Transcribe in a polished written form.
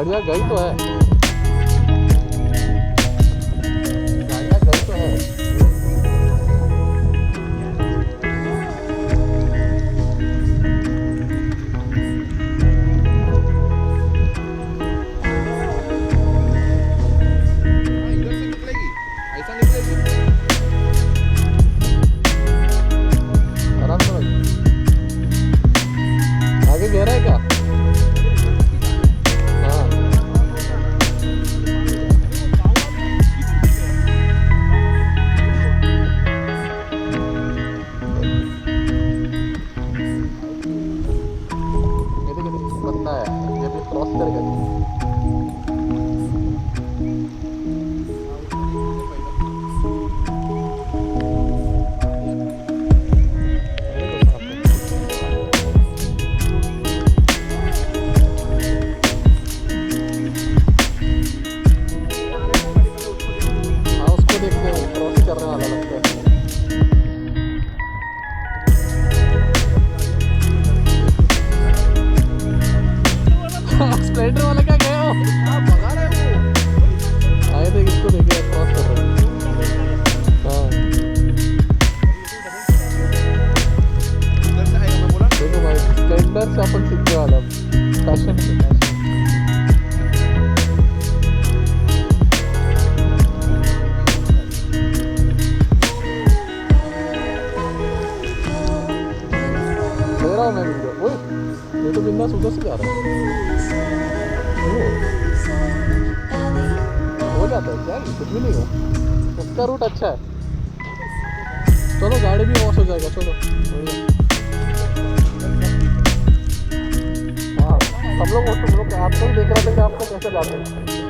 गाड़ियाँ गई तो है, गाड़ियाँ गई तो है। इधर से निकलेगी, ऐसा निकलेगी। आराम से भाई। आगे गहरा है क्या? हाँ ये देखिए बंदा है, ये भी क्रॉस करेगा। हाँ उसको देखते हैं, क्रॉस करने वाला लगता है। स्प्लेंडर वाला क्या गया हो? भगा रहे हो। आए देख इसको देखे क्रॉस कर रहे हैं। हाँ इधर से आएगा, मैं बोला ना। देखो भाई स्प्लेंडर से अपन सीखने वाला पैशन से पैशन। ले रहा हूँ मैं वीडियो। ओए ये तो बिंदास उधर से जा रहा है। हो जाता है क्या, कुछ भी नहीं हुआ, उसका रूट अच्छा है। चलो गाड़ी भी वॉश हो जाएगा, चलो हाँ सब लोग, तुम लोग आपको भी देख रहा था कि आपको कैसे जाते हैं।